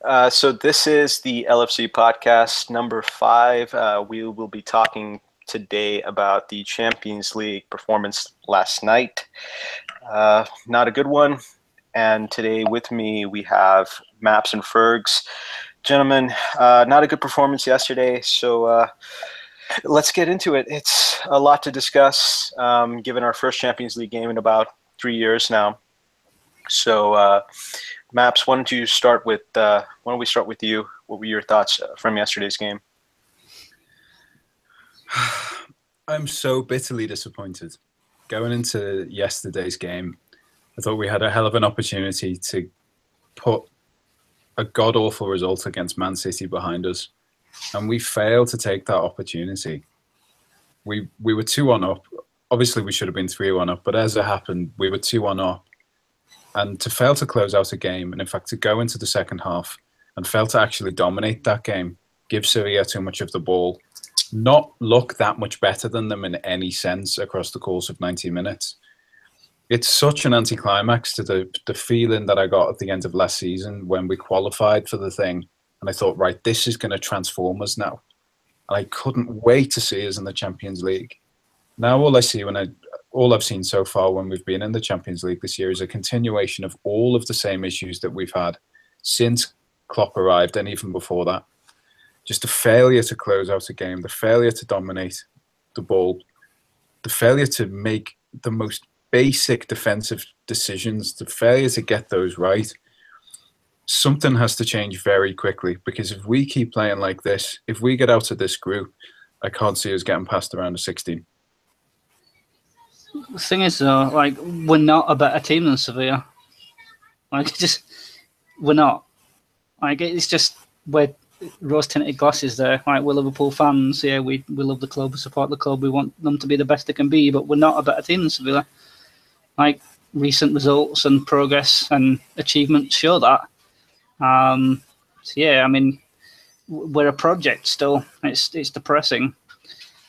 So this is the LFC podcast number 5. We will be talking today about the Champions League performance last night. Not a good one. And today with me we have Maps and Fergs. Gentlemen, not a good performance yesterday, so let's get into it. It's a lot to discuss, given our first Champions League game in about 3 years now. So, Maps, why don't we start with you? What were your thoughts from yesterday's game? I'm so bitterly disappointed. Going into yesterday's game, I thought we had a hell of an opportunity to put a god-awful result against Man City behind us, and we failed to take that opportunity. We were 2-1 up. Obviously, we should have been 3-1 up, but as it happened, we were 2-1 up. And to fail to close out a game, and in fact to go into the second half and fail to actually dominate that game, give Sevilla too much of the ball, not look that much better than them in any sense across the course of 90 minutes. It's such an anticlimax to the feeling that I got at the end of last season when we qualified for the thing. And I thought, right, this is going to transform us now. And I couldn't wait to see us in the Champions League. Now all I've seen so far when we've been in the Champions League this year is a continuation of all of the same issues that we've had since Klopp arrived and even before that. Just the failure to close out a game, the failure to dominate the ball, the failure to make the most basic defensive decisions, the failure to get those right. Something has to change very quickly, because if we keep playing like this, if we get out of this group, I can't see us getting past the round of 16. The thing is, though, like, we're not a better team than Sevilla. Like, we're not. Like, it's just, we're rose-tinted glasses there. Like, we're Liverpool fans. Yeah, we love the club, we support the club, we want them to be the best they can be, but we're not a better team than Sevilla. Like, recent results and progress and achievements show that. So yeah, I mean, we're a project still. It's depressing.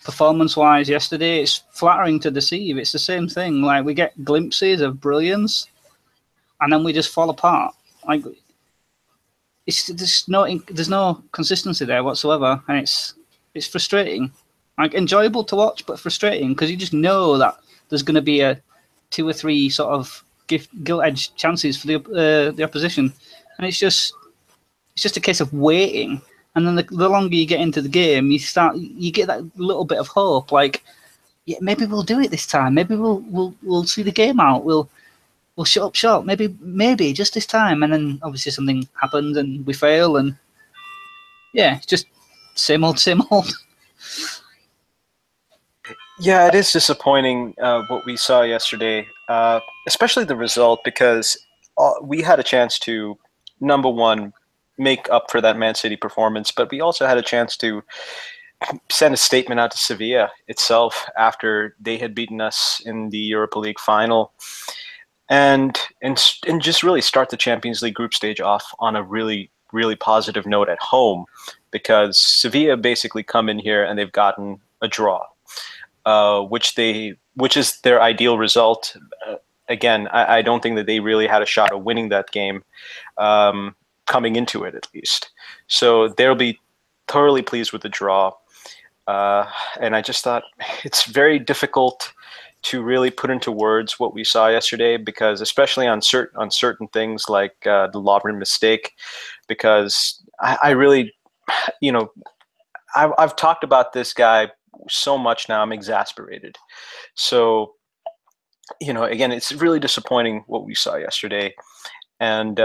Performance-wise yesterday, it's flattering to deceive. It's the same thing. Like, we get glimpses of brilliance, and then we just fall apart. Like, there's no consistency there whatsoever, and it's frustrating. Like, enjoyable to watch, but frustrating, because you just know that there's going to be a 2 or 3 sort of gilt-edged chances for the opposition, and it's just a case of waiting. And then the longer you get into the game, you get that little bit of hope, like, yeah, maybe we'll do it this time. Maybe we'll see the game out. We'll shut up shop. Maybe just this time. And then obviously something happens and we fail. And yeah, it's just same old, same old. Yeah, it is disappointing what we saw yesterday, especially the result, because we had a chance to, number one, make up for that Man City performance, but we also had a chance to send a statement out to Sevilla itself after they had beaten us in the Europa League final, and just really start the Champions League group stage off on a really, really positive note at home, because Sevilla basically come in here and they've gotten a draw, which is their ideal result. Again, I don't think that they really had a shot of winning that game. Coming into it, at least. So they'll be thoroughly pleased with the draw. And I just thought it's very difficult to really put into words what we saw yesterday, because especially on certain things like the Lovren mistake, because I really, I've talked about this guy so much now, I'm exasperated. So, again, it's really disappointing what we saw yesterday. And,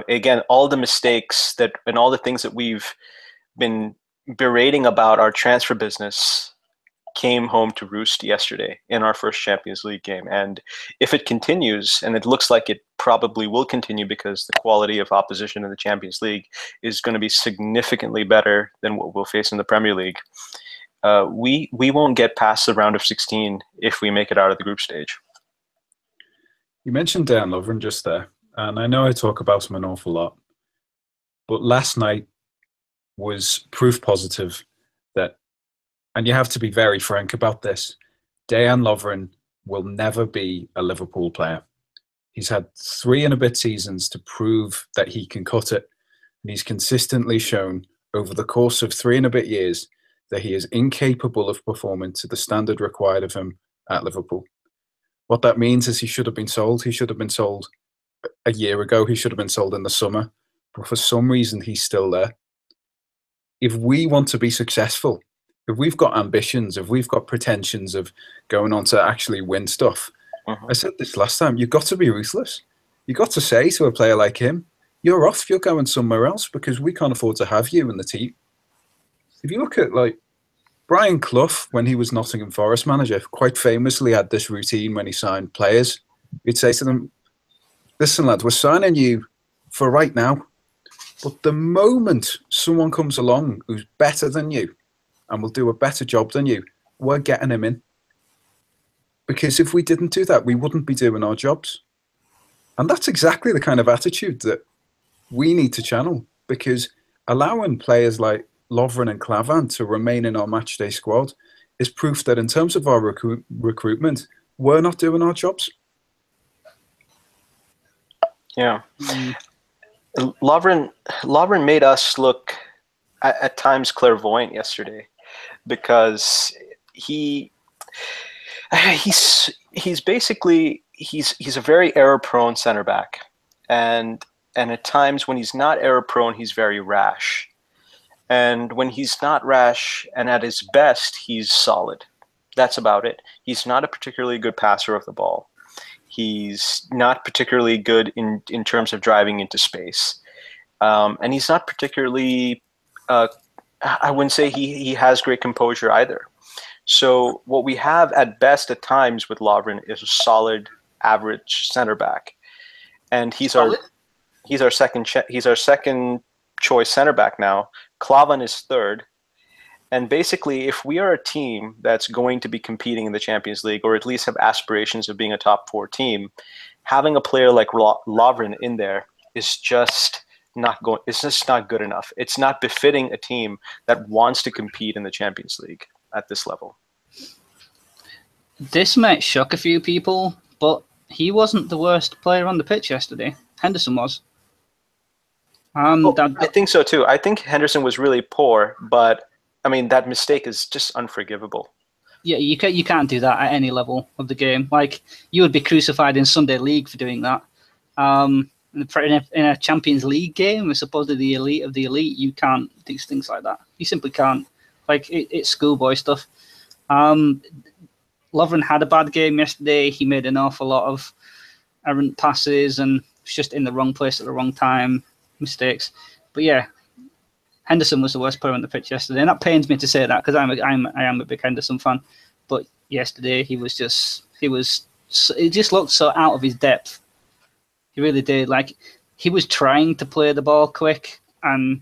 again, all the mistakes and all the things that we've been berating about our transfer business came home to roost yesterday in our first Champions League game. And if it continues, and it looks like it probably will continue, because the quality of opposition in the Champions League is going to be significantly better than what we'll face in the Premier League, we won't get past the round of 16 if we make it out of the group stage. You mentioned Dan Lovren just there. And I know I talk about him an awful lot, but last night was proof positive that, and you have to be very frank about this, Dejan Lovren will never be a Liverpool player. He's had 3 and a bit seasons to prove that he can cut it, And he's consistently shown over the course of 3 and a bit years that he is incapable of performing to the standard required of him at Liverpool. What that means is he should have been sold. He should have been sold a year ago. He should have been sold in the summer. But for some reason, he's still there. If we want to be successful, if we've got ambitions, if we've got pretensions of going on to actually win stuff, I said this last time, you've got to be ruthless. You've got to say to a player like him, you're off, you're going somewhere else because we can't afford to have you in the team. If you look at like Brian Clough, when he was Nottingham Forest manager, quite famously had this routine when he signed players. He'd say to them, listen, lads, we're signing you for right now. But the moment someone comes along who's better than you and will do a better job than you, we're getting him in. Because if we didn't do that, we wouldn't be doing our jobs. And that's exactly the kind of attitude that we need to channel, because allowing players like Lovren and Klavan to remain in our matchday squad is proof that in terms of our recruitment, we're not doing our jobs. Yeah. Lovren made us look at times clairvoyant yesterday, because he's basically a very error prone center back, and at times when he's not error prone, he's very rash. And when he's not rash and at his best, he's solid. That's about it. He's not a particularly good passer of the ball. He's not particularly good in terms of driving into space. And he's not particularly, I wouldn't say he has great composure either. So what we have at best at times with Lovren is a solid, average center back. And he's our second choice center back now. Klavan is third. And basically, if we are a team that's going to be competing in the Champions League, or at least have aspirations of being a top 4 team, having a player like Lovren in there is just not good enough. It's not befitting a team that wants to compete in the Champions League at this level. This might shock a few people, but he wasn't the worst player on the pitch yesterday. Henderson was. I think so too. I think Henderson was really poor, but I mean that mistake is just unforgivable. Yeah, you can't do that at any level of the game. Like, you would be crucified in Sunday League for doing that. In a Champions League game, with supposedly the elite of the elite, you can't do things like that. You simply can't. Like, it's schoolboy stuff. Lovren had a bad game yesterday. He made an awful lot of errant passes and was just in the wrong place at the wrong time. Mistakes. But yeah, Henderson was the worst player on the pitch yesterday, and that pains me to say that because I am a big Henderson fan. But yesterday he just looked so out of his depth. He really did. Like, he was trying to play the ball quick, and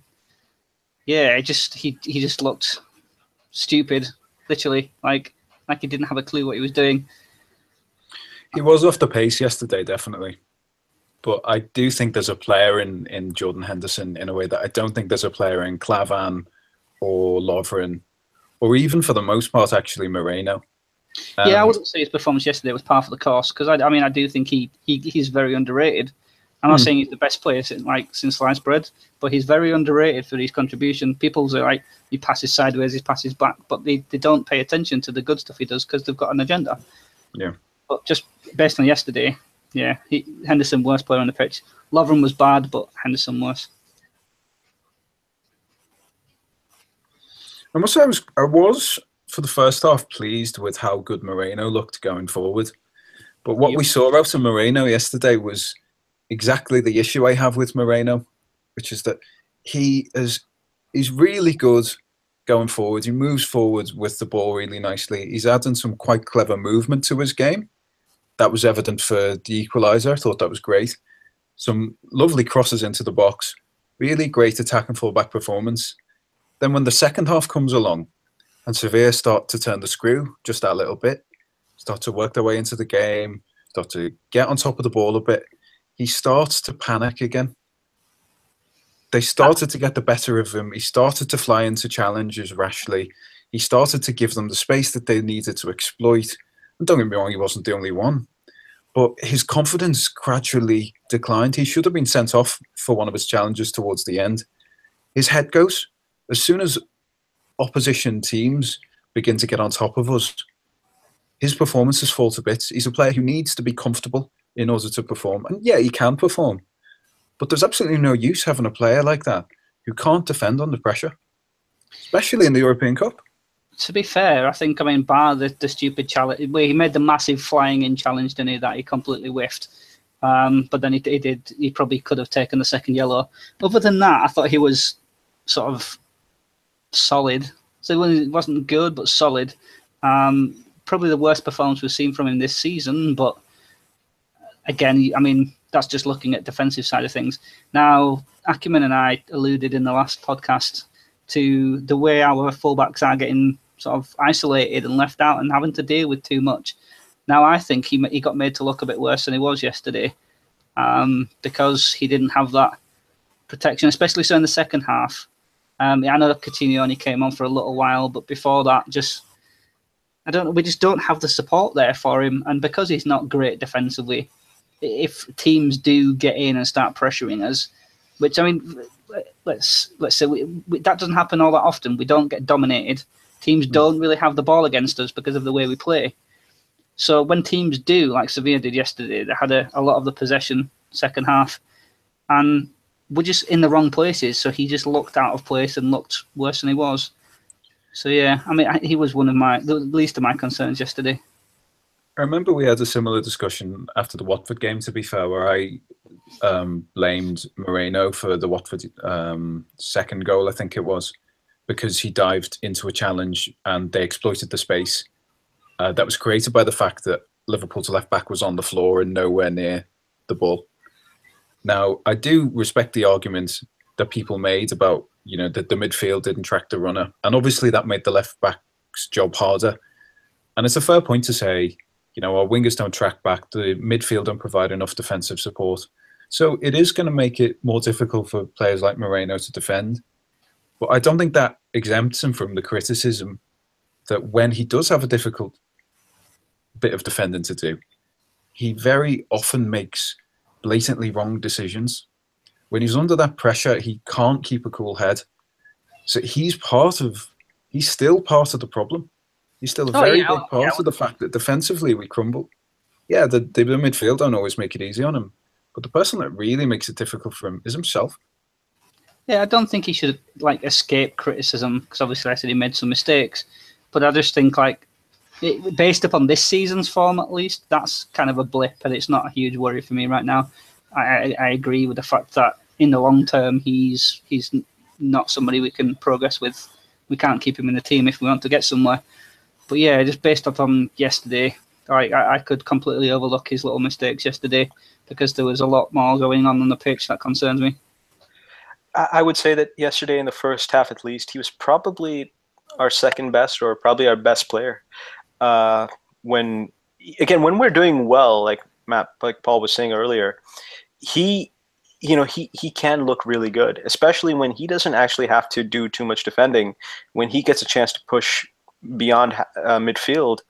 yeah, he just looked stupid, literally. Like he didn't have a clue what he was doing. He was off the pace yesterday, definitely. But I do think there's a player in Jordan Henderson in a way that I don't think there's a player in Klavan or Lovren, or even for the most part, actually, Moreno. Yeah, I wouldn't say his performance yesterday was par for the course, because I do think he's very underrated. I'm not saying he's the best player since sliced bread, but he's very underrated for his contribution. People say, like, he passes sideways, he passes back, but they don't pay attention to the good stuff he does because they've got an agenda. Yeah. But just based on yesterday, yeah, Henderson worst player on the pitch. Lovren was bad, but Henderson worse. I must say I was for the first half pleased with how good Moreno looked going forward. But what we saw out of Moreno yesterday was exactly the issue I have with Moreno, which is that he's really good going forward. He moves forward with the ball really nicely. He's adding some quite clever movement to his game. That was evident for the equaliser. I thought that was great. Some lovely crosses into the box. Really great attack and fullback performance. Then when the second half comes along and Sevilla start to turn the screw just that little bit, start to work their way into the game, start to get on top of the ball a bit, he starts to panic again. They started to get the better of him. He started to fly into challenges rashly. He started to give them the space that they needed to exploit. And don't get me wrong, he wasn't the only one. but his confidence gradually declined. He should have been sent off for one of his challenges towards the end. His head goes. As soon as opposition teams begin to get on top of us, his performances fall to bits. He's a player who needs to be comfortable in order to perform. And yeah, he can perform. But there's absolutely no use having a player like that who can't defend under pressure, especially in the European Cup. To be fair, I think, bar the stupid challenge, where he made the massive flying in challenge, didn't he, that he completely whiffed. But then he probably could have taken the second yellow. Other than that, I thought he was sort of solid. So it wasn't good, but solid. Probably the worst performance we've seen from him this season, but again, that's just looking at defensive side of things. Now, Acumen and I alluded in the last podcast to the way our fullbacks are getting sort of isolated and left out and having to deal with too much. Now, I think he got made to look a bit worse than he was yesterday because he didn't have that protection, especially so in the second half. I know Coutinho only came on for a little while, but before that, we just don't have the support there for him. And because he's not great defensively, if teams do get in and start pressuring us, which let's say that doesn't happen all that often. We don't get dominated. Teams don't really have the ball against us because of the way we play. So when teams do, like Sevilla did yesterday, they had a lot of the possession second half, and we're just in the wrong places. So he just looked out of place and looked worse than he was. So yeah, he was one of the least of my concerns yesterday. I remember we had a similar discussion after the Watford game, to be fair, where I blamed Moreno for the Watford second goal, I think it was, because he dived into a challenge and they exploited the space that was created by the fact that Liverpool's left back was on the floor and nowhere near the ball. Now, I do respect the argument that people made about, that the midfield didn't track the runner, and obviously that made the left back's job harder. And it's a fair point to say, our wingers don't track back, the midfield don't provide enough defensive support. So it is going to make it more difficult for players like Moreno to defend. But I don't think that exempts him from the criticism that when he does have a difficult bit of defending to do, he very often makes blatantly wrong decisions. When he's under that pressure, he can't keep a cool head. So he's still part of the problem. He's still a very big part of the fact that defensively we crumble. Yeah, the midfield don't always make it easy on him, but the person that really makes it difficult for him is himself. Yeah, I don't think he should escape criticism, because obviously I said he made some mistakes, but I just think based upon this season's form at least, that's kind of a blip, and it's not a huge worry for me right now. I agree with the fact that in the long term he's not somebody we can progress with. We can't keep him in the team if we want to get somewhere. But yeah, just based upon yesterday, I could completely overlook his little mistakes yesterday because there was a lot more going on the pitch that concerns me. I would say that yesterday in the first half at least, he was probably our second best or probably our best player. When we're doing well, like Paul was saying earlier, he can look really good, especially when he doesn't actually have to do too much defending. When he gets a chance to push beyond midfield,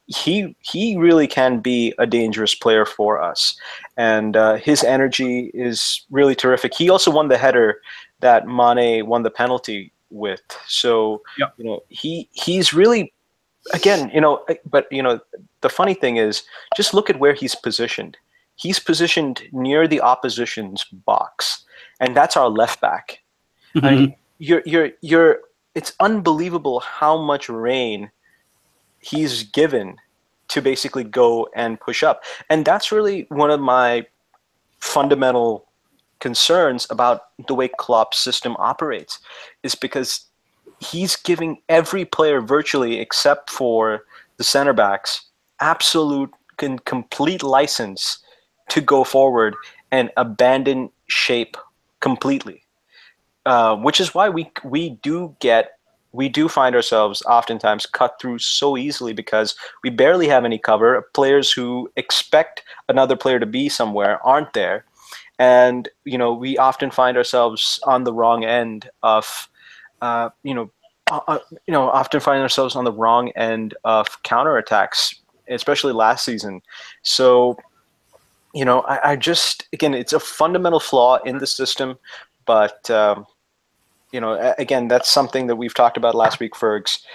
he really can be a dangerous player for us, and his energy is really terrific. He also won the header that Mane won the penalty with. So yep. He's really, again, but the funny thing is, just look at where he's positioned. He's positioned near the opposition's box, and that's our left back. Mm-hmm. I mean, it's unbelievable how much rein he's given to basically go and push up. And that's really one of my fundamental concerns about the way Klopp's system operates, is because he's giving every player virtually, except for the center backs, absolute and complete license to go forward and abandon shape completely. Which is why we do find ourselves oftentimes cut through so easily, because we barely have any cover. Players who expect another player to be somewhere aren't there, and we often find ourselves on the wrong end of counterattacks, especially last season. So I just, again, it's a fundamental flaw in the system, but again, that's something that we've talked about last week, Fergs.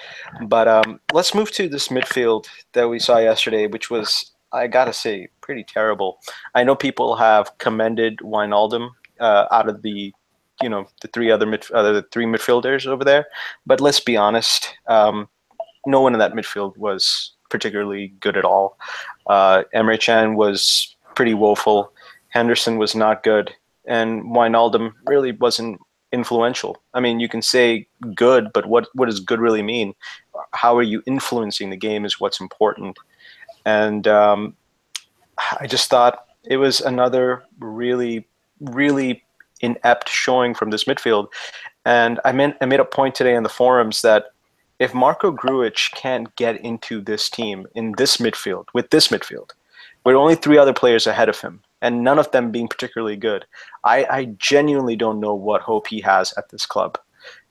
But let's move to this midfield that we saw yesterday, which was, I gotta say, pretty terrible. I know people have commended Wijnaldum out of the three midfielders over there, but let's be honest, no one in that midfield was particularly good at all. Emre Can was pretty woeful. Henderson was not good, and Wijnaldum really wasn't influential. I mean, you can say good, but what does good really mean? How are you influencing the game is what's important. And I just thought it was another really, really inept showing from this midfield. And I made a point today in the forums that if Marco Grujic can't get into this team in this midfield, with only three other players ahead of him, and none of them being particularly good, I genuinely don't know what hope he has at this club.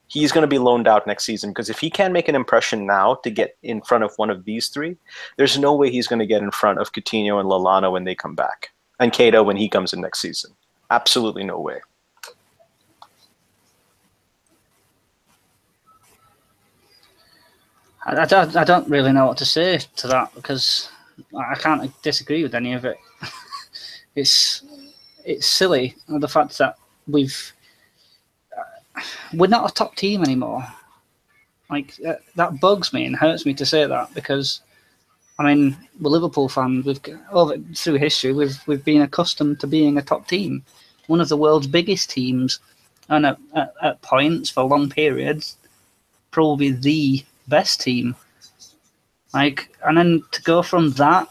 He's going to be loaned out next season, because if he can't make an impression now to get in front of one of these three, there's no way he's going to get in front of Coutinho and Lallana when they come back, and Keita when he comes in next season. Absolutely no way. I don't really know what to say to that, because I can't disagree with any of it. It's silly, the fact that we're not a top team anymore. Like that bugs me and hurts me to say that, because I mean, we're Liverpool fans. Through history, we've been accustomed to being a top team, one of the world's biggest teams, and at points for long periods, probably the best team. And then to go from that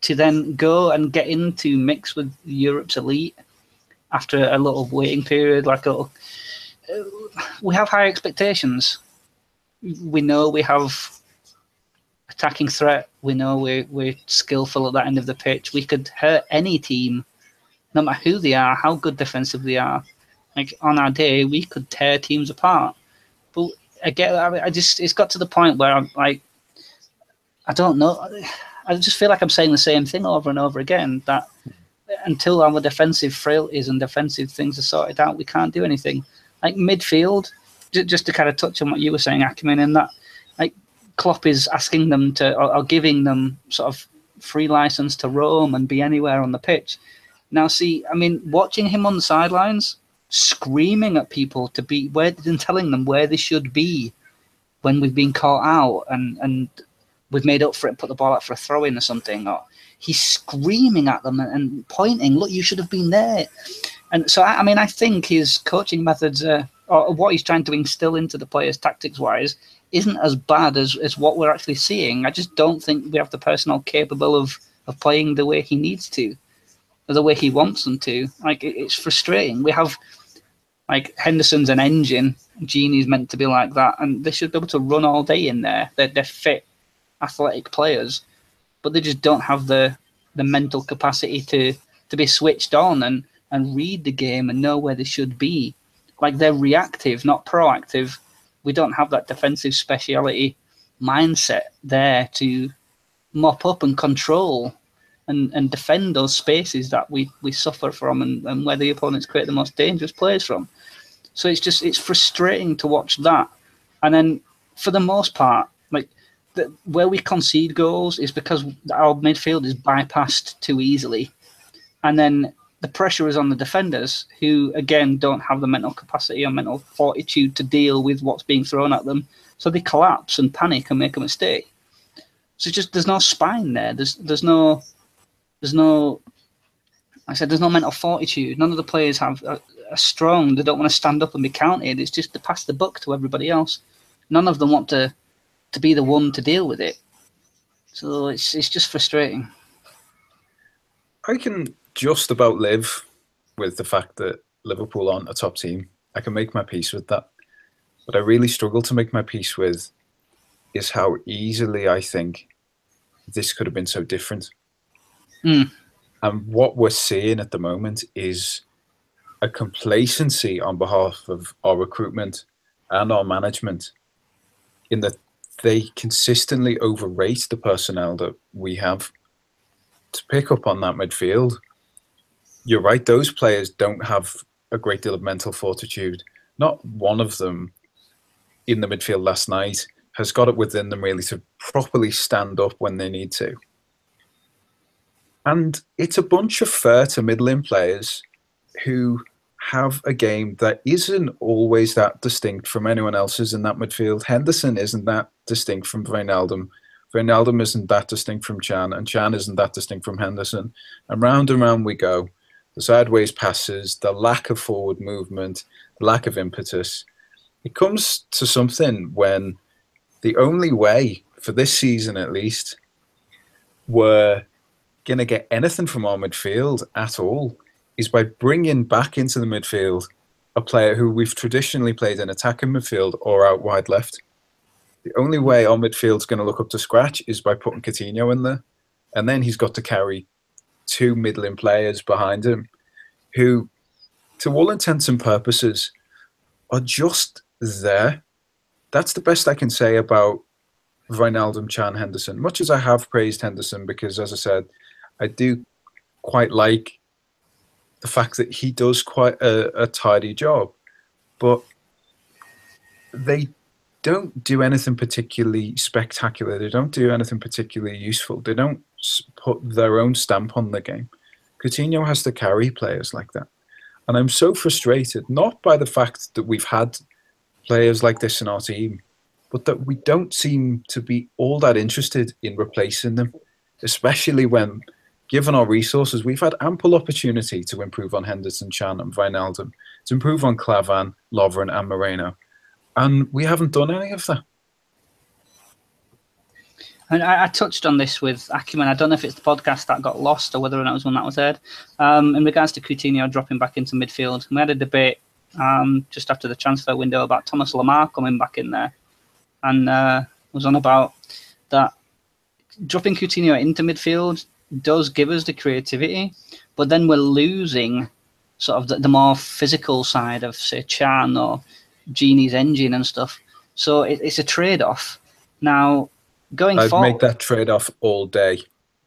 to then go and get into mix with Europe's elite after a little waiting period, we have high expectations. We know we have attacking threat. We know we're skillful at that end of the pitch. We could hurt any team, no matter who they are, how good defensively they are. Like on our day, we could tear teams apart. But again, it's got to the point where I'm like, I don't know. I just feel like I'm saying the same thing over and over again, that until our defensive frailties and defensive things are sorted out, we can't do anything. Like midfield, just to kind of touch on what you were saying, Acumen, in that like Klopp is asking them or giving them sort of free license to roam and be anywhere on the pitch. Now, see, I mean, watching him on the sidelines, screaming at people to be and telling them where they should be when we've been caught out and we've made up for it, put the ball out for a throw-in or something, or he's screaming at them and pointing, look, you should have been there. And so, I mean, I think his coaching methods, or what he's trying to instill into the players tactics-wise, isn't as bad as what we're actually seeing. I just don't think we have the personnel capable of playing the way he needs to, or the way he wants them to. Like, it's frustrating. We have, like, Henderson's an engine. Genie's meant to be like that, and they should be able to run all day in there. They're fit, athletic players, but they just don't have the mental capacity to be switched on and read the game and know where they should be. Like, they're reactive, not proactive. We don't have that defensive speciality mindset there to mop up and control and defend those spaces that we suffer from and where the opponents create the most dangerous plays from. So it's frustrating to watch that. And then for the most part, like, where we concede goals is because our midfield is bypassed too easily. And then the pressure is on the defenders, who, again, don't have the mental capacity or mental fortitude to deal with what's being thrown at them. So they collapse and panic and make a mistake. So there's no spine there. There's no mental fortitude. None of the players are strong. They don't want to stand up and be counted. It's just to pass the buck to everybody else. None of them want to be the one to deal with it. So it's just frustrating. I can just about live with the fact that Liverpool aren't a top team. I can make my peace with that. What I really struggle to make my peace with is how easily I think this could have been so different. And what we're seeing at the moment is a complacency on behalf of our recruitment and our management, in that they consistently overrate the personnel that we have to pick up on that midfield. you're right. Those players don't have a great deal of mental fortitude. Not one of them in the midfield last night has got it within them really to properly stand up when they need to. And it's a bunch of fair to middling players who have a game that isn't always that distinct from anyone else's in that midfield. Henderson isn't that distinct from Wijnaldum. Wijnaldum isn't that distinct from Can, and Can isn't that distinct from Henderson. And round we go. The sideways passes, the lack of forward movement, the lack of impetus. It comes to something when the only way, for this season at least, we're going to get anything from our midfield at all is by bringing back into the midfield a player who we've traditionally played in attacking midfield or out wide left. The only way our midfield's going to look up to scratch is by putting Coutinho in there. And then he's got to carry two middling players behind him who, to all intents and purposes, are just there. That's the best I can say about Wijnaldum, Can, Henderson. Much as I have praised Henderson because, as I said, I do quite like the fact that he does quite a tidy job. But they don't do anything particularly spectacular. They don't do anything particularly useful. They don't put their own stamp on the game. Coutinho has to carry players like that. And I'm so frustrated, not by the fact that we've had players like this in our team, but that we don't seem to be all that interested in replacing them, especially when, given our resources, we've had ample opportunity to improve on Henderson, Can and Wijnaldum, to improve on Klavan, Lovren and Moreno. And we haven't done any of that. And I touched on this with Acumen. I don't know if it's the podcast that got lost or whether or not it was one that was aired. In regards to Coutinho dropping back into midfield, we had a debate just after the transfer window about Thomas Lamar coming back in there. And was on about that dropping Coutinho into midfield does give us the creativity, but then we're losing sort of the more physical side of, say, Can or Genie's engine and stuff. So it's a trade-off. Now, going forward... I'd make that trade-off all day,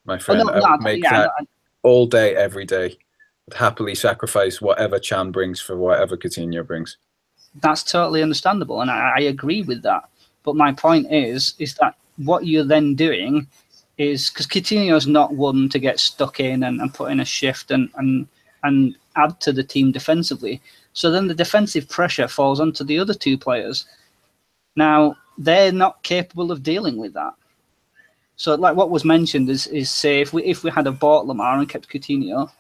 my friend. I would make that all day, every day. I'd happily sacrifice whatever Can brings for whatever Coutinho brings. That's totally understandable, and I agree with that. But my point is that what you're then doing is, because Coutinho's not one to get stuck in and put in a shift and add to the team defensively. So then the defensive pressure falls onto the other two players. Now, they're not capable of dealing with that. So like what was mentioned is say, if we had bought Lamar and kept Coutinho,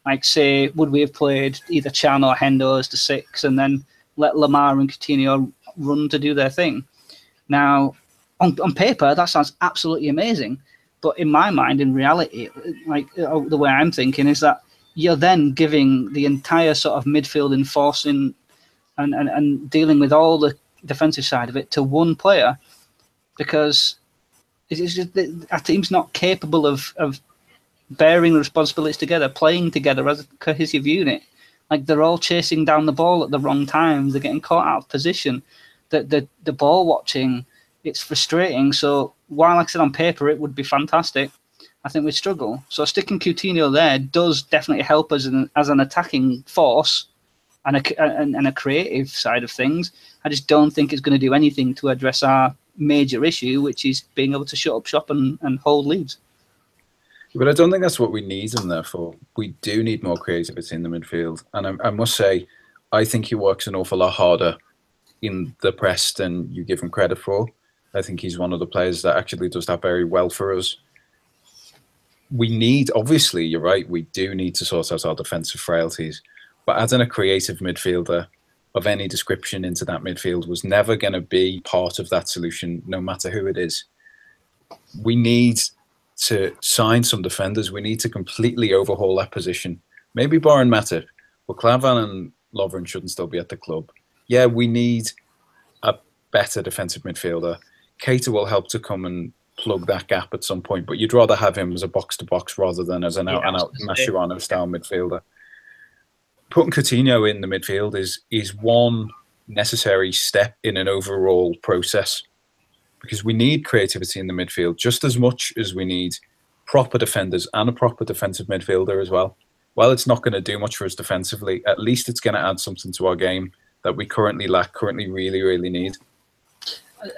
like say, would we have played either Can or Hendo as the 6 and then let Lamar and Coutinho run to do their thing? Now, on paper, that sounds absolutely amazing. But in my mind, in reality, like the way I'm thinking is that you're then giving the entire sort of midfield enforcing and dealing with all the defensive side of it to one player, because it's just our team's not capable of bearing the responsibilities together, playing together as a cohesive unit. Like they're all chasing down the ball at the wrong times. They're getting caught out of position. The ball watching, it's frustrating. So while, like I said, on paper it would be fantastic, I think we'd struggle. So sticking Coutinho there does definitely help us as an attacking force and a creative side of things. I just don't think it's going to do anything to address our major issue, which is being able to shut up shop and hold leads. But I don't think that's what we need him there for. We do need more creativity in the midfield. And I must say, I think he works an awful lot harder in the press than you give him credit for. I think he's one of the players that actually does that very well for us. We need, obviously, you're right, we do need to sort out our defensive frailties. But adding a creative midfielder of any description into that midfield was never going to be part of that solution, no matter who it is. We need to sign some defenders. We need to completely overhaul that position. Maybe barring Matip, but Klavan and Lovren shouldn't still be at the club. Yeah, we need a better defensive midfielder. Keita will help to come and plug that gap at some point, but you'd rather have him as a box-to-box rather than as an out-and-out Mascherano-style midfielder. Putting Coutinho in the midfield is one necessary step in an overall process, because we need creativity in the midfield just as much as we need proper defenders and a proper defensive midfielder as well. while it's not going to do much for us defensively, at least it's going to add something to our game that we currently lack, currently really, really need.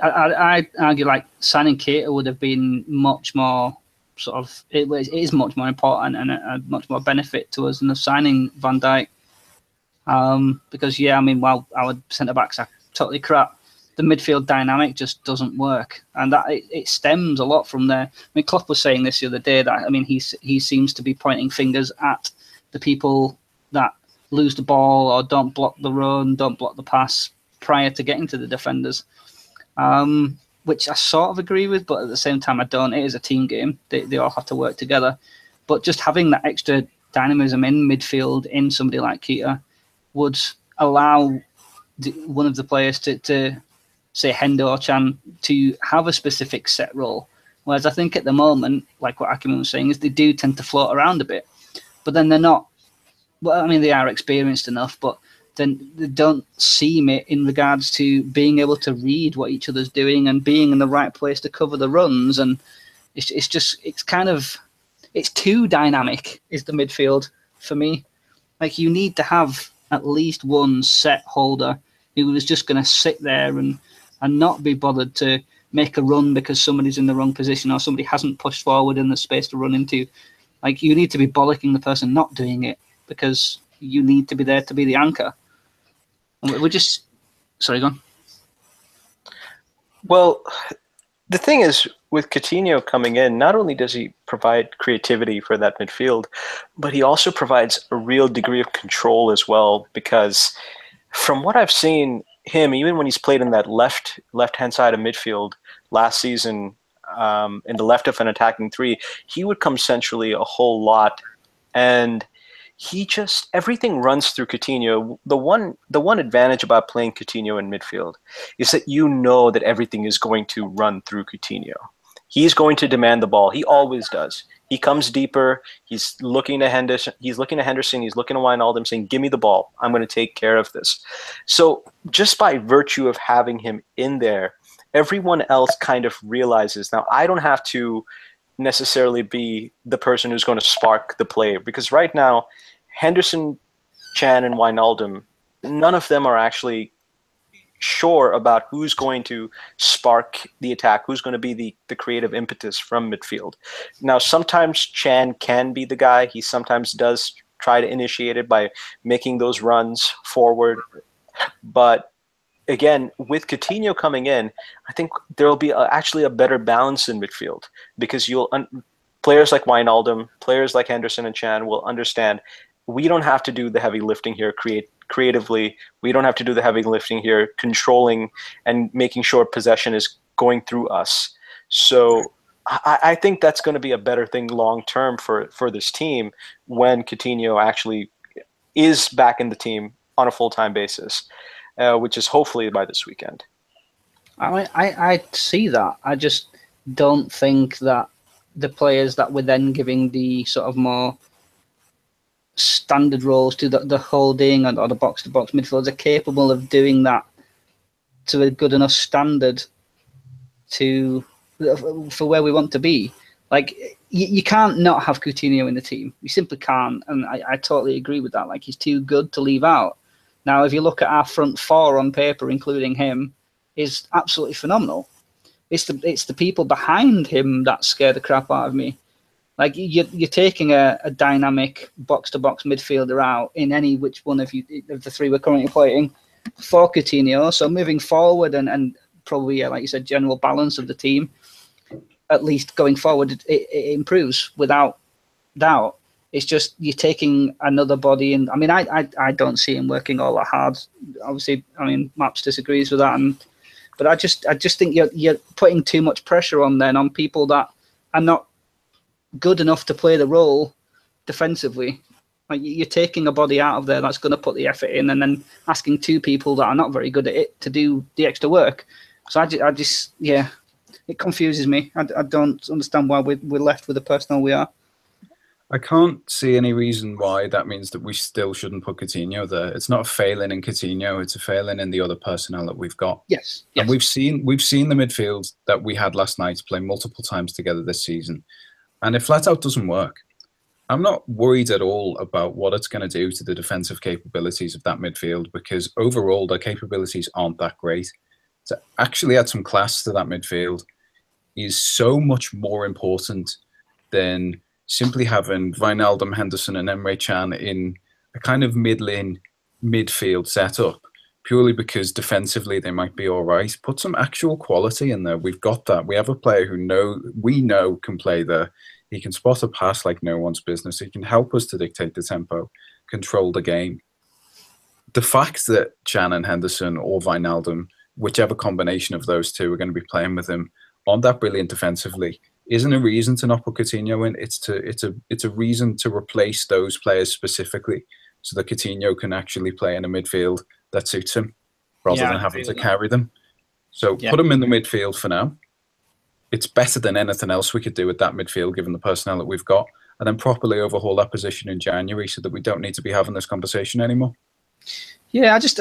I argue like signing Keita would have been much more sort of, it is much more important and a much more benefit to us than the signing Van Dijk. Because, yeah, I mean, while our centre-backs are totally crap, the midfield dynamic just doesn't work. And that it stems a lot from there. I mean, Klopp was saying this the other day that, I mean, he seems to be pointing fingers at the people that lose the ball or don't block the run, don't block the pass prior to getting to the defenders. Which I sort of agree with, but at the same time I don't. It is a team game. They all have to work together. But just having that extra dynamism in midfield in somebody like Keita would allow one of the players to say Hendo or Chan, to have a specific set role. Whereas I think at the moment, like what Akiman was saying, is they do tend to float around a bit. But then they're not, well, I mean, they are experienced enough, but then they don't seem it in regards to being able to read what each other's doing and being in the right place to cover the runs. And it's too dynamic is the midfield for me. Like, you need to have at least one set holder who was just going to sit there and not be bothered to make a run because somebody's in the wrong position or somebody hasn't pushed forward in the space to run into. Like, you need to be bollocking the person not doing it because you need to be there to be the anchor. And we're just... Sorry, go on. Well, the thing is, with Coutinho coming in, not only does he provide creativity for that midfield, but he also provides a real degree of control as well, because from what I've seen him, even when he's played in that left-hand side of midfield last season, in the left of an attacking three, he would come centrally a whole lot, and he just, everything runs through Coutinho. The one advantage about playing Coutinho in midfield is that you know that everything is going to run through Coutinho. He's going to demand the ball. He always does. He comes deeper. He's looking to Henderson. He's looking to Wijnaldum, saying, "Give me the ball. I'm going to take care of this." So just by virtue of having him in there, everyone else kind of realizes, now I don't have to necessarily be the person who's going to spark the play, because right now Henderson, Chan, and Wijnaldum, none of them are actually sure about who's going to spark the attack, who's going to be the creative impetus from midfield. Now, sometimes Chan can be the guy. He sometimes does try to initiate it by making those runs forward. But again, with Coutinho coming in, I think there will be actually a better balance in midfield, because players like Wijnaldum, players like Henderson and Chan will understand we don't have to do the heavy lifting here creatively. We don't have to do the heavy lifting here, controlling and making sure possession is going through us. So I think that's going to be a better thing long term for this team when Coutinho actually is back in the team on a full-time basis, which is hopefully by this weekend. I see that. I just don't think that the players that we're then giving the sort of more standard roles to the holding or the box-to-box midfielders are capable of doing that to a good enough standard for where we want to be. Like, you can't not have Coutinho in the team. You simply can't, and I totally agree with that. Like, he's too good to leave out. Now, if you look at our front four on paper, including him, is absolutely phenomenal. It's the people behind him that scare the crap out of me. Like, you're taking a dynamic box-to-box midfielder out in any which one of the three we're currently playing for Coutinho. So moving forward and probably, like you said, general balance of the team, at least going forward, it improves without doubt. It's just you're taking another body, and I mean, I don't see him working all that hard. Obviously, I mean, Maps disagrees with that, but I just think you're putting too much pressure on people that are not good enough to play the role defensively. Like, you're taking a body out of there that's going to put the effort in, and then asking two people that are not very good at it to do the extra work. So I just it confuses me. I don't understand why we're left with the personnel we are. I can't see any reason why that means that we still shouldn't put Coutinho there. It's not a failing in Coutinho; it's a failing in the other personnel that we've got. Yes. And we've seen the midfield that we had last night play multiple times together this season, and it flat out doesn't work. I'm not worried at all about what it's going to do to the defensive capabilities of that midfield, because overall their capabilities aren't that great. To actually add some class to that midfield is so much more important than simply having Wijnaldum, Henderson, and Emre Can in a kind of mid-lane midfield setup, purely because defensively they might be all right. Put some actual quality in there. We've got that. We have a player who we know can play there. He can spot a pass like no one's business. He can help us to dictate the tempo, control the game. The fact that Can and Henderson or Wijnaldum, whichever combination of those two, are going to be playing with him, aren't that brilliant defensively isn't a reason to not put Coutinho in. It's a reason to replace those players specifically, so that Coutinho can actually play in a midfield that suits him, rather than having to carry them. So put him in the midfield for now. It's better than anything else we could do with that midfield, given the personnel that we've got, and then properly overhaul that position in January, so that we don't need to be having this conversation anymore. Yeah, I just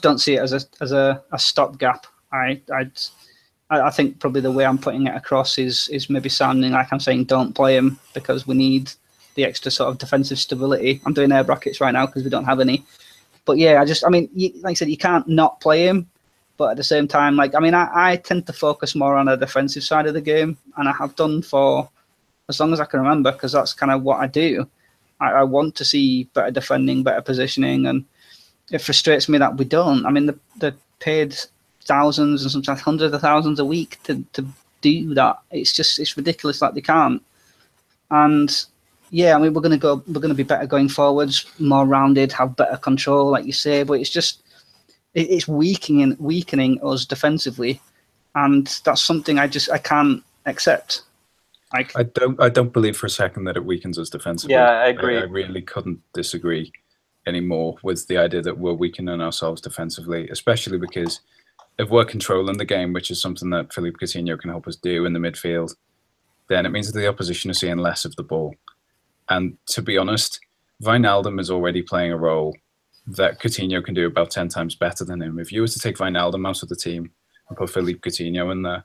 don't see it as a stopgap. I think probably the way I'm putting it across is maybe sounding like I'm saying don't play him because we need the extra sort of defensive stability. I'm doing air brackets right now because we don't have any. But yeah, like I said, you can't not play him. But at the same time, I tend to focus more on the defensive side of the game, and I have done for as long as I can remember, because that's kind of what I do. I want to see better defending, better positioning, and it frustrates me that we don't. I mean, the paid thousands and sometimes hundreds of thousands a week to do that. It's ridiculous that they can't. And yeah, I mean, we're going to be better going forwards, more rounded, have better control, like you say. But it's weakening us defensively, and that's something I can't accept. I don't believe for a second that it weakens us defensively. Yeah, I agree. I really couldn't disagree anymore with the idea that we're weakening ourselves defensively, especially because if we're controlling the game, which is something that Philippe Coutinho can help us do in the midfield, then it means that the opposition is seeing less of the ball. And to be honest, Wijnaldum is already playing a role that Coutinho can do about 10 times better than him. If you were to take Wijnaldum out of the team and put Philippe Coutinho in there,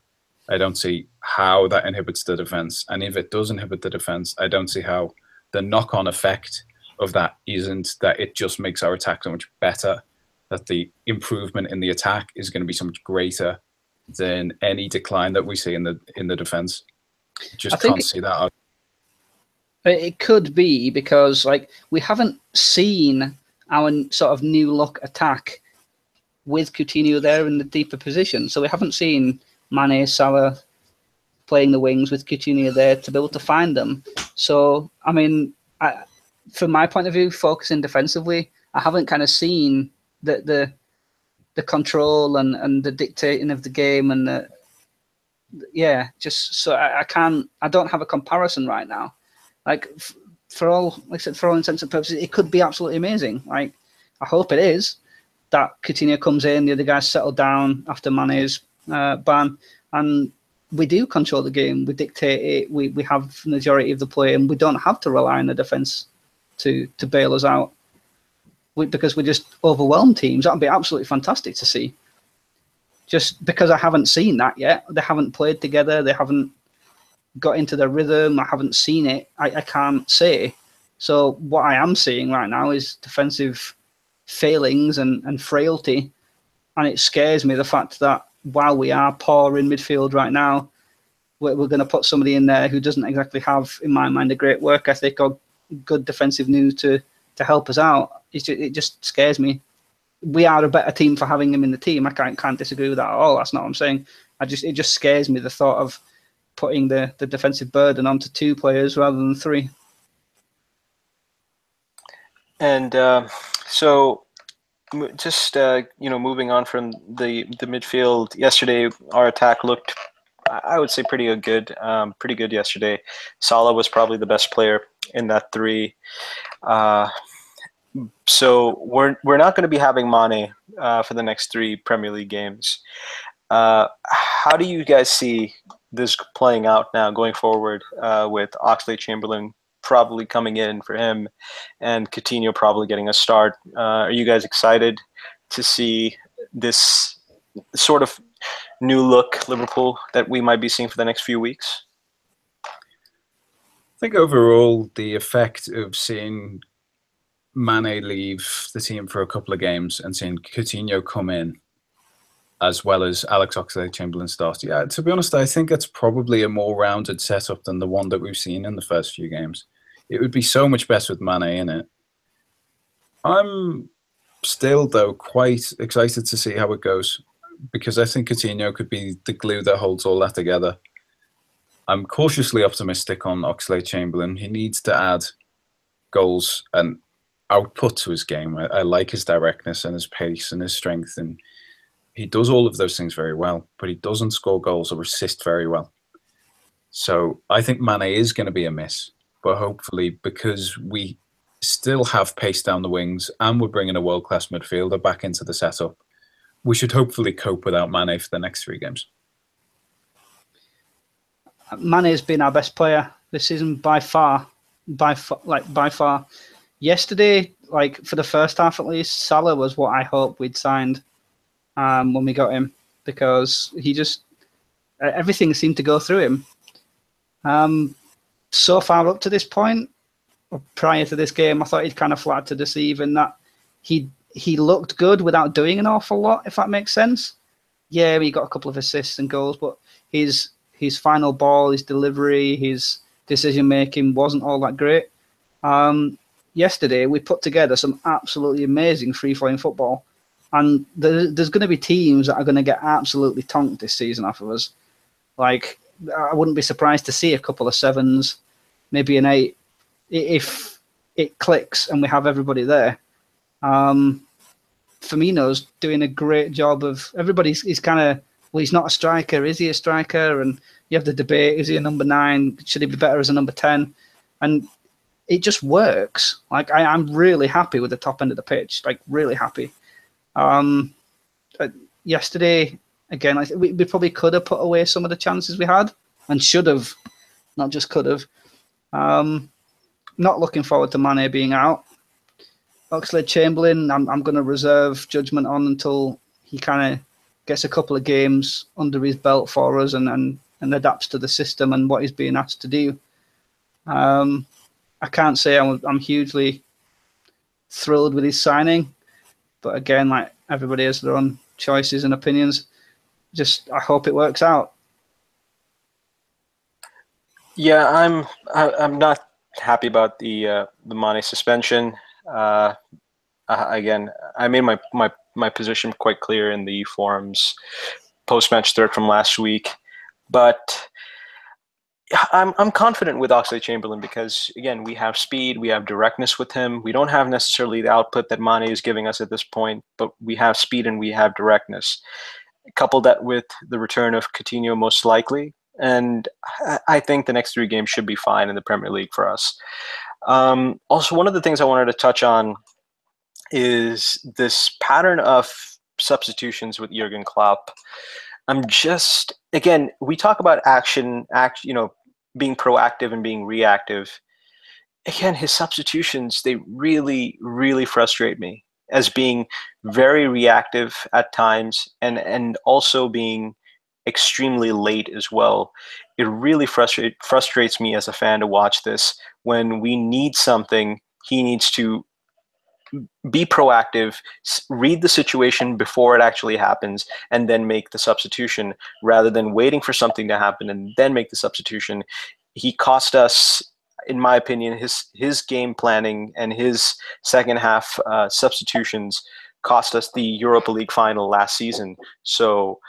I don't see how that inhibits the defense. And if it does inhibit the defense, I don't see how the knock-on effect of that isn't that it just makes our attack so much better, that the improvement in the attack is going to be so much greater than any decline that we see in the defense. Just can't see that. It could be because we haven't seen our sort of new look attack with Coutinho there in the deeper position. So we haven't seen Mane, Salah playing the wings with Coutinho there to be able to find them. So, I mean, from my point of view, focusing defensively, I haven't kind of seen the control and the dictating of the game and I don't have a comparison right now. For all intents and purposes, it could be absolutely amazing. I hope it is that Coutinho comes in, the other guys settle down after Mane's ban, and we do control the game. We dictate it. We have the majority of the play, and we don't have to rely on the defense to bail us out. Because we just overwhelm teams. That would be absolutely fantastic to see. Just because I haven't seen that yet. They haven't played together. They haven't got into their rhythm. I haven't seen it. I can't say. So what I am seeing right now is defensive failings and frailty. And it scares me, the fact that while we are poor in midfield right now, we're going to put somebody in there who doesn't exactly have, in my mind, a great work ethic or good defensive news to help us out. It just scares me. We are a better team for having him in the team. I can't disagree with that at all. That's not what I'm saying. It just scares me, the thought of putting the defensive burden onto two players rather than three. And so just moving on from the midfield, yesterday our attack looked, I would say, pretty good yesterday. Salah was probably the best player in that three. So we're not going to be having Mane for the next three Premier League games. How do you guys see this playing out now going forward, with Oxlade-Chamberlain probably coming in for him and Coutinho probably getting a start? Are you guys excited to see this sort of new look Liverpool that we might be seeing for the next few weeks? think overall the effect of seeing Mane leave the team for a couple of games and seeing Coutinho come in, as well as Alex Oxlade-Chamberlain start. Yeah, to be honest, I think it's probably a more rounded setup than the one that we've seen in the first few games. It would be so much better with Mane in it. I'm still, though, quite excited to see how it goes, because I think Coutinho could be the glue that holds all that together. I'm cautiously optimistic on Oxlade-Chamberlain. He needs to add goals and output to his game. I like his directness and his pace and his strength, and he does all of those things very well, but he doesn't score goals or assist very well. So I think Mane is going to be a miss, but hopefully, because we still have pace down the wings and we're bringing a world-class midfielder back into the setup, we should hopefully cope without Mane for the next 3 games. Mane has been our best player this season by far. Yesterday, for the first half at least, Salah was what I hoped we'd signed when we got him, because he just everything seemed to go through him. So far up to this point, prior to this game, I thought he'd kind of flattered to deceive, in that he looked good without doing an awful lot, if that makes sense. Yeah, he got a couple of assists and goals, but his final ball, his delivery, his decision making wasn't all that great. Yesterday, we put together some absolutely amazing free-flowing football, and there's going to be teams that are going to get absolutely tonked this season off of us. I wouldn't be surprised to see a couple of 7s, maybe an 8, if it clicks and we have everybody there. Firmino's doing a great job of. Everybody's kind of, well, he's not a striker. Is he a striker? And you have the debate: is he a number 9? Should he be better as a number 10? And it just works. I'm really happy with the top end of the pitch. Really happy. Yesterday, again, I think we probably could have put away some of the chances we had, and should have, not just could have. Not looking forward to Mane being out. Oxlade-Chamberlain, I'm going to reserve judgment on until he kind of gets a couple of games under his belt for us and adapts to the system and what he's being asked to do. I can't say I'm hugely thrilled with his signing, but again, everybody has their own choices and opinions. I hope it works out. Yeah, I'm not happy about the Mane suspension. Again, I made my position quite clear in the forums post-match thread from last week, but I'm confident with Oxlade-Chamberlain because, again, we have speed, we have directness with him. We don't have necessarily the output that Mane is giving us at this point, but we have speed and we have directness. Couple that with the return of Coutinho most likely, and I think the next 3 games should be fine in the Premier League for us. Also, one of the things I wanted to touch on is this pattern of substitutions with Jurgen Klopp. Again, we talk about being proactive and being reactive. Again, his substitutions, they really, really frustrate me as being very reactive at times and also being extremely late as well. It really frustrates me as a fan to watch this. When we need something, he needs to be proactive, read the situation before it actually happens, and then make the substitution rather than waiting for something to happen and then make the substitution. He cost us, in my opinion, his game planning and his second half substitutions cost us the Europa League final last season. So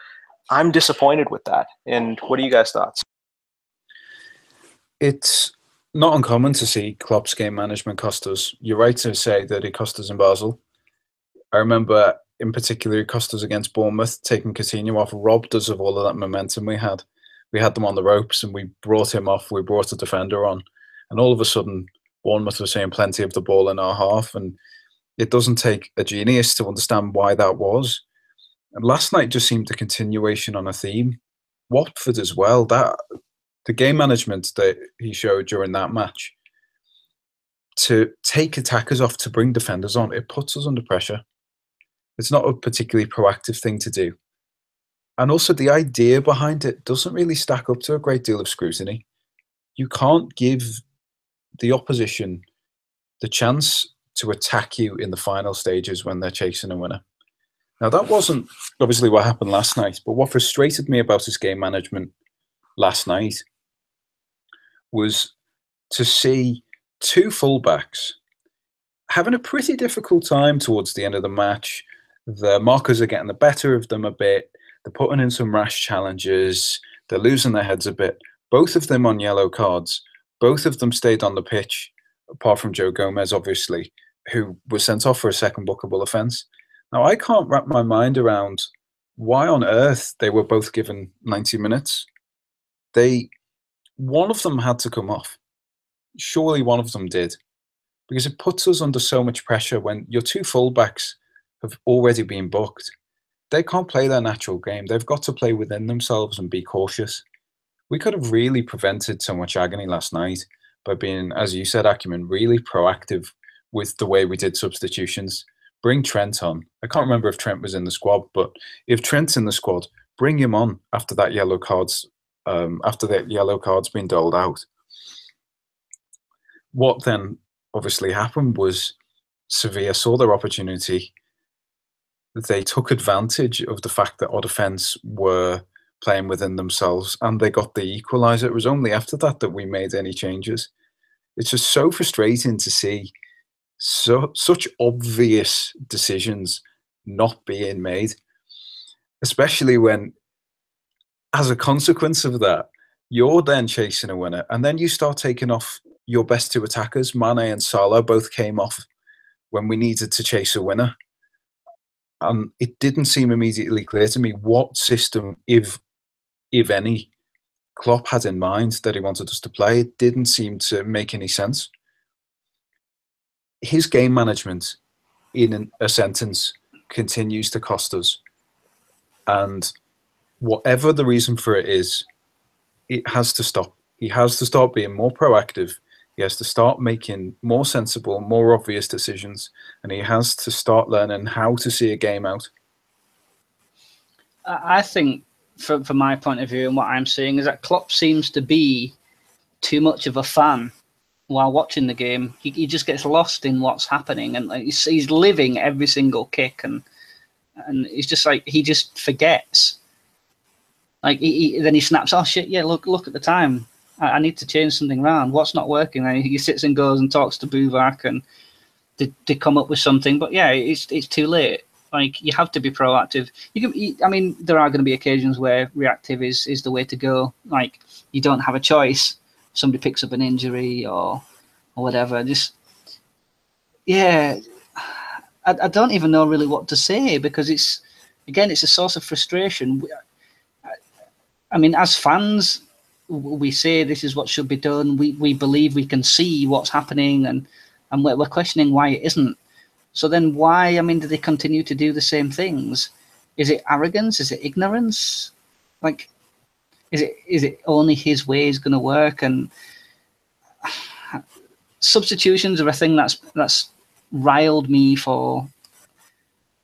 I'm disappointed with that. And what are you guys' thoughts? It's not uncommon to see Klopp's game management cost us. You're right to say that it cost us in Basel. I remember, in particular, it cost us against Bournemouth, taking Coutinho off, robbed us of all of that momentum we had. We had them on the ropes and we brought him off, we brought a defender on. And all of a sudden, Bournemouth was seeing plenty of the ball in our half. And it doesn't take a genius to understand why that was. And last night just seemed a continuation on a theme. Watford as well, the game management that he showed during that match, to take attackers off, to bring defenders on, it puts us under pressure. It's not a particularly proactive thing to do. And also the idea behind it doesn't really stack up to a great deal of scrutiny. You can't give the opposition the chance to attack you in the final stages when they're chasing a winner. Now, that wasn't obviously what happened last night, but what frustrated me about his game management last night was to see two fullbacks having a pretty difficult time towards the end of the match. The markers are getting the better of them a bit. They're putting in some rash challenges. They're losing their heads a bit. Both of them on yellow cards. Both of them stayed on the pitch, apart from Joe Gomez, obviously, who was sent off for a second bookable offence. Now, I can't wrap my mind around why on earth they were both given 90 minutes. One of them had to come off. Surely one of them did. Because it puts us under so much pressure when your two fullbacks have already been booked. They can't play their natural game. They've got to play within themselves and be cautious. We could have really prevented so much agony last night by being, as you said, Acumen, really proactive with the way we did substitutions. Bring Trent on. I can't remember if Trent was in the squad, but if Trent's in the squad, bring him on after that yellow card's been doled out. What then obviously happened was Sevilla saw their opportunity. They took advantage of the fact that our defence were playing within themselves, and they got the equaliser. It was only after that that we made any changes. It's just so frustrating to see such obvious decisions not being made, especially when, as a consequence of that, you're then chasing a winner, and then you start taking off your best two attackers. Mane and Salah both came off when we needed to chase a winner. And it didn't seem immediately clear to me what system, if any, Klopp had in mind that he wanted us to play. It didn't seem to make any sense. His game management, in a sentence, continues to cost us. And whatever the reason for it is, it has to stop. He has to start being more proactive. He has to start making more sensible, more obvious decisions. And he has to start learning how to see a game out. I think, from my point of view and what I'm seeing, is that Klopp seems to be too much of a fan while watching the game. He just gets lost in what's happening, and he's living every single kick, and it's just like he just forgets. Like then he snaps, oh shit, yeah, look at the time. I need to change something around. What's not working? And he sits and goes and talks to Buvac and to come up with something. But yeah, it's too late. Like, you have to be proactive. I mean, there are going to be occasions where reactive is the way to go. Like, you don't have a choice. Somebody picks up an injury or whatever. Just, yeah, I don't even know really what to say, because it's a source of frustration. I mean, as fans, we say this is what should be done. We believe we can see what's happening, and we're questioning why it isn't. So then why, do they continue to do the same things? Is it arrogance? Is it ignorance? Like, is it only his way is going to work? And substitutions are a thing that's riled me for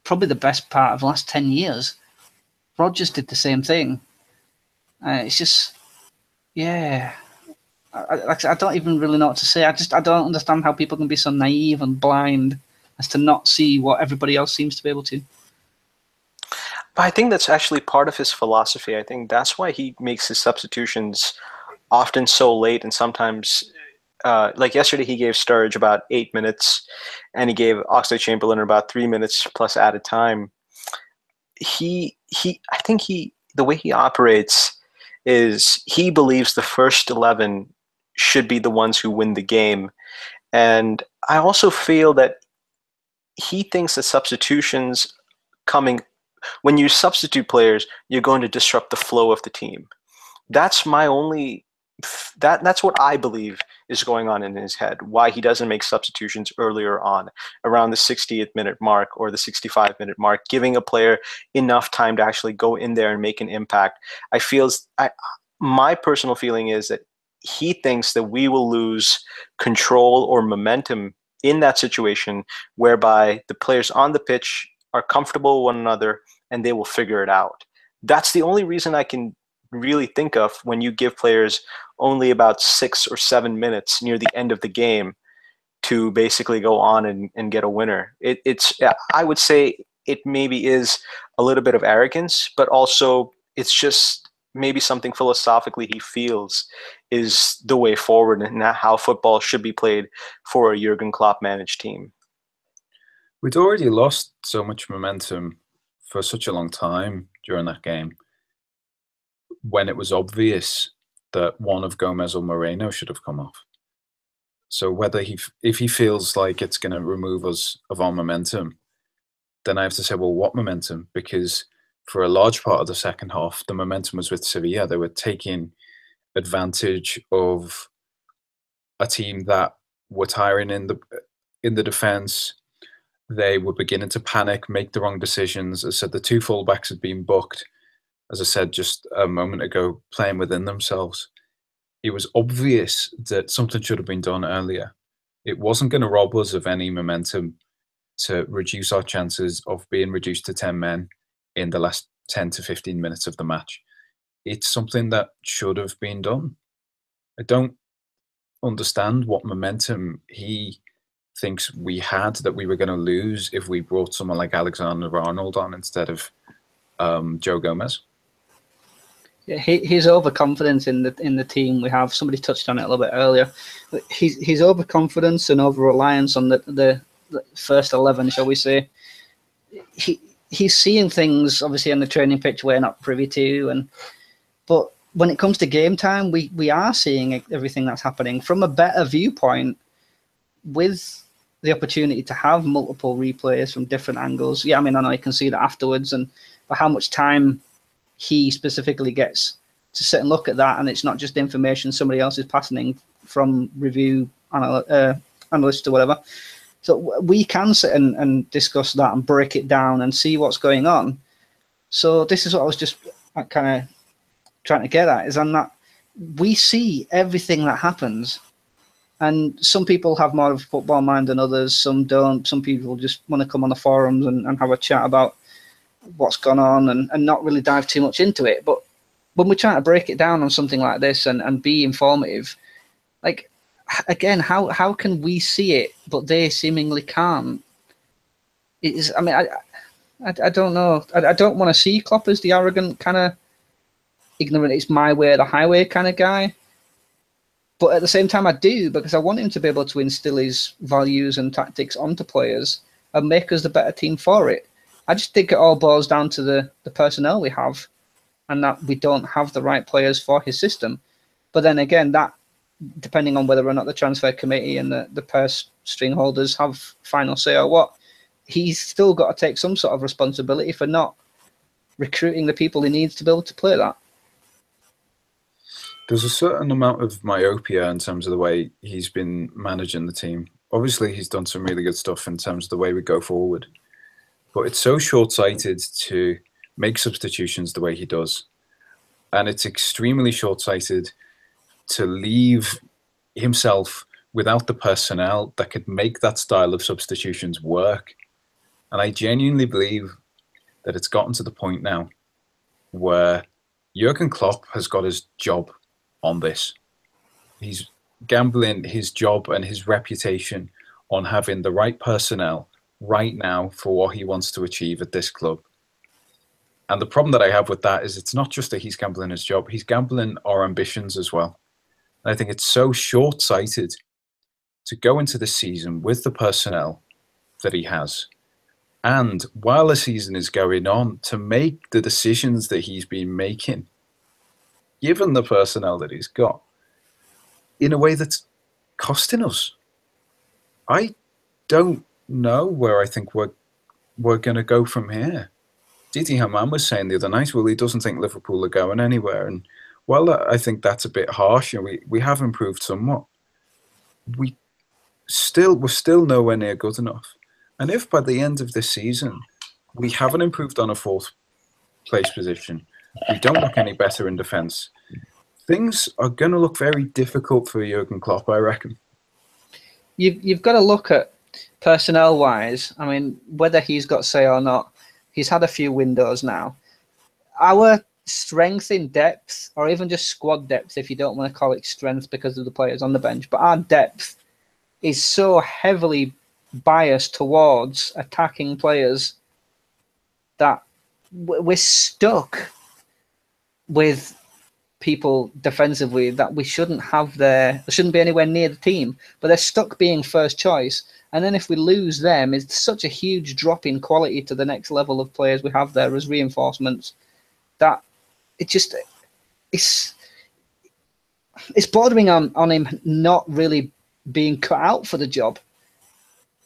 probably the best part of the last 10 years. Rodgers did the same thing. It's just, yeah. I don't even really know what to say. I don't understand how people can be so naive and blind as to not see what everybody else seems to be able to. But I think that's actually part of his philosophy. I think that's why he makes his substitutions often so late, and sometimes, like yesterday, he gave Sturridge about 8 minutes, and he gave Oxlade-Chamberlain about 3 minutes plus added time. I think the way he operates is he believes the first 11 should be the ones who win the game. And I also feel that he thinks that substitutions when you substitute players, you're going to disrupt the flow of the team. That's what I believe is going on in his head, why he doesn't make substitutions earlier on, around the 60th minute mark or the 65-minute mark, giving a player enough time to actually go in there and make an impact. My personal feeling is that he thinks that we will lose control or momentum in that situation, whereby the players on the pitch are comfortable with one another and they will figure it out. That's the only reason I can really think of when you give players only about 6 or 7 minutes near the end of the game to basically go on and get a winner. I would say it maybe is a little bit of arrogance, but also it's just maybe something philosophically he feels is the way forward and how football should be played for a Jurgen Klopp managed team. We'd already lost so much momentum for such a long time during that game when it was obvious that one of Gomez or Moreno should have come off. So whether if he feels like it's going to remove us of our momentum, then I have to say, well, what momentum? Because for a large part of the second half, the momentum was with Sevilla. They were taking advantage of a team that were tiring in the defence. They were beginning to panic, make the wrong decisions. As I said, the two fullbacks had been booked, as I said just a moment ago, playing within themselves. It was obvious that something should have been done earlier. It wasn't going to rob us of any momentum to reduce our chances of being reduced to 10 men in the last 10 to 15 minutes of the match. It's something that should have been done. I don't understand what momentum he thinks we had that we were going to lose if we brought someone like Alexander-Arnold on instead of Joe Gomez. Yeah, his overconfidence in the team we have. Somebody touched on it a little bit earlier. His overconfidence and over reliance on the first 11, shall we say? He's seeing things obviously on the training pitch we're not privy to, but when it comes to game time, we are seeing everything that's happening from a better viewpoint with the opportunity to have multiple replays from different angles. Yeah, I mean, I know you can see that afterwards, but how much time he specifically gets to sit and look at that, and it's not just information somebody else is passing from review analysts or whatever. So we can sit and discuss that and break it down and see what's going on. So this is what I was just kind of trying to get at, is on that we see everything that happens. And some people have more of a football mind than others. Some don't. Some people just want to come on the forums and have a chat about what's gone on and not really dive too much into it. But when we're trying to break it down on something like this and be informative, like, again, how can we see it but they seemingly can't? It is, I mean, I don't know. I don't want to see Klopp as the arrogant kind of ignorant, it's my way or the highway kind of guy. But at the same time, I do, because I want him to be able to instill his values and tactics onto players and make us the better team for it. I just think it all boils down to the personnel we have and that we don't have the right players for his system. But then again, that, depending on whether or not the transfer committee and the purse string holders have final say or what, he's still got to take some sort of responsibility for not recruiting the people he needs to be able to play that. There's a certain amount of myopia in terms of the way he's been managing the team. Obviously, he's done some really good stuff in terms of the way we go forward. But it's so short-sighted to make substitutions the way he does. And it's extremely short-sighted to leave himself without the personnel that could make that style of substitutions work. And I genuinely believe that it's gotten to the point now where Jurgen Klopp has got his job on this. He's gambling his job and his reputation on having the right personnel right now for what he wants to achieve at this club. And the problem that I have with that is it's not just that he's gambling his job, he's gambling our ambitions as well. And I think it's so short-sighted to go into the season with the personnel that he has. And while the season is going on, to make the decisions that he's been making, given the personnel that he's got, in a way that's costing us. I don't know where I think we're going to go from here. Didi Hamann was saying the other night, well, he doesn't think Liverpool are going anywhere. And while I think that's a bit harsh, and we have improved somewhat, we're still nowhere near good enough. And if by the end of this season we haven't improved on a fourth place position, we don't look any better in defence, things are going to look very difficult for Jurgen Klopp, I reckon. You've got to look at personnel-wise. I mean, whether he's got say or not, he's had a few windows now. Our strength in depth, or even just squad depth, if you don't want to call it strength because of the players on the bench, but our depth is so heavily biased towards attacking players that we're stuck with people defensively that we shouldn't have there. They shouldn't be anywhere near the team, but they're stuck being first choice. And then if we lose them, it's such a huge drop in quality to the next level of players we have there as reinforcements that it's bordering on him not really being cut out for the job.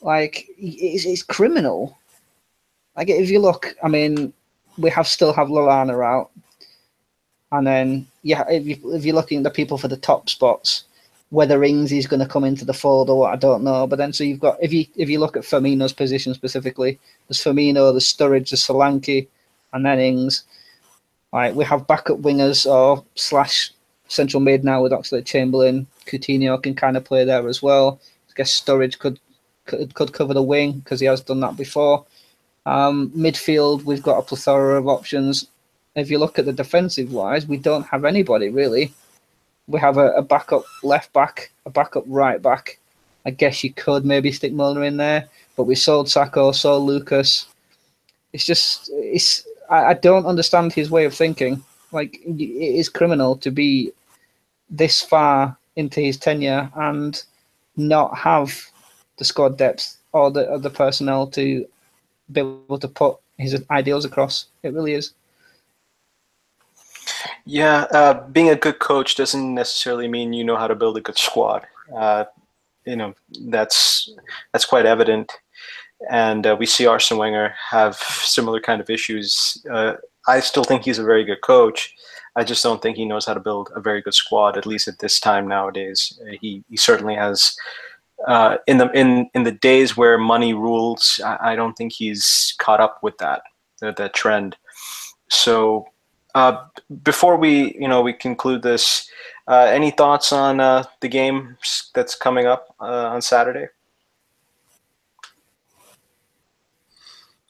Like, it's criminal. Like, if you look, I mean, we still have Lallana out. And then, if you're looking at the people for the top spots, whether Ings is going to come into the fold or what, I don't know. But then, so you've got, if you look at Firmino's position specifically, there's Firmino, there's Sturridge, there's Solanke, and then Ings. Right, we have backup wingers or / central mid now with Oxlade-Chamberlain. Coutinho can kind of play there as well. I guess Sturridge could cover the wing because he has done that before. Midfield, we've got a plethora of options. If you look at the defensive wise, we don't have anybody really. We have a backup left back, a backup right back. I guess you could maybe stick Milner in there, but we sold Sacco, sold Lucas. I don't understand his way of thinking. Like, it is criminal to be this far into his tenure and not have the squad depth or the personnel to be able to put his ideals across. It really is. Yeah, being a good coach doesn't necessarily mean you know how to build a good squad. That's quite evident. And we see Arsene Wenger have similar kind of issues. I still think he's a very good coach. I just don't think he knows how to build a very good squad, at least at this time nowadays. He certainly has. In the days where money rules, I don't think he's caught up with that trend. So before we conclude this, any thoughts on the game that's coming up on Saturday?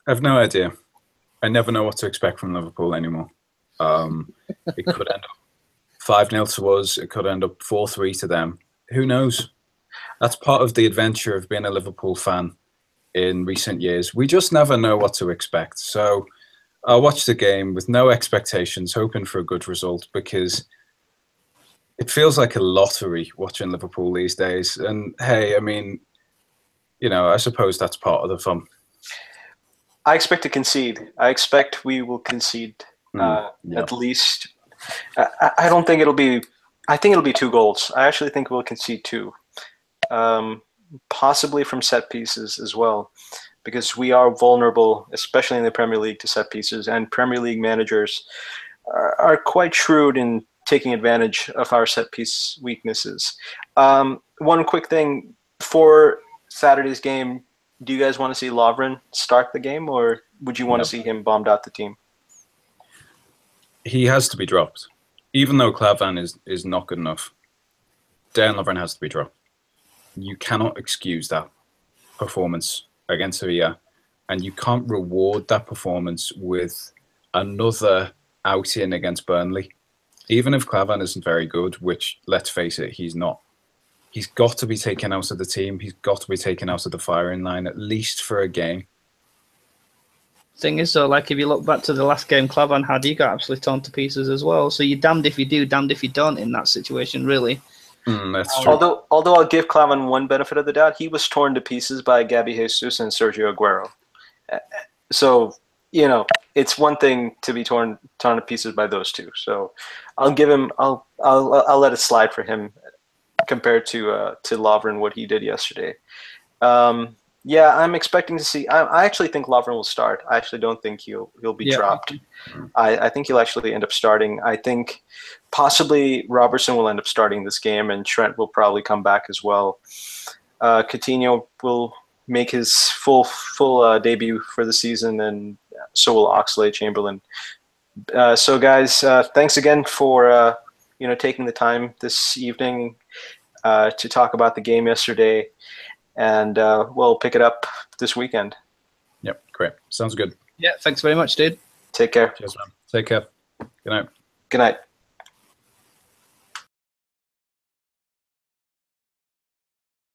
I have no idea. I never know what to expect from Liverpool anymore. It could end up 5-0 to us. It could end up 4-3 to them. Who knows? That's part of the adventure of being a Liverpool fan in recent years. We just never know what to expect. So I'll watch the game with no expectations, hoping for a good result, because it feels like a lottery watching Liverpool these days. And hey, I mean, I suppose that's part of the fun. I expect to concede. I expect we will concede at least. I don't think it'll be. I think it'll be 2 goals. I actually think we'll concede 2, possibly from set pieces as well, because we are vulnerable, especially in the Premier League, to set pieces, and Premier League managers are quite shrewd in taking advantage of our set piece weaknesses. One quick thing for Saturday's game. Do you guys want to see Lovren start the game, or would you want to see him bombed out the team? He has to be dropped. Even though Klavan is not good enough, Dan Lovren has to be dropped. You cannot excuse that performance against Sevilla, and you can't reward that performance with another outing against Burnley. Even if Klavan isn't very good, which, let's face it, he's not. He's got to be taken out of the team. He's got to be taken out of the firing line, at least for a game. Thing is, though, like, if you look back to the last game Klavan had, he got absolutely torn to pieces as well. So you're damned if you do, damned if you don't in that situation, really. That's true. Although I'll give Klavan one benefit of the doubt, he was torn to pieces by Gabby Jesus and Sergio Aguero. So, it's one thing to be torn to pieces by those two. So I'll give him. I'll let it slide for him compared to Lovren, what he did yesterday. Yeah, I'm expecting to see. I actually think Lovren will start. I actually don't think he'll be dropped. I think he'll actually end up starting. I think possibly Robertson will end up starting this game, and Trent will probably come back as well. Coutinho will make his full debut for the season, and so will Oxlade-Chamberlain. So guys, thanks again for taking the time this evening to talk about the game yesterday. And we'll pick it up this weekend. Yep, great. Sounds good. Yeah, thanks very much, dude. Take care. Cheers, man. Take care. Good night. Good night.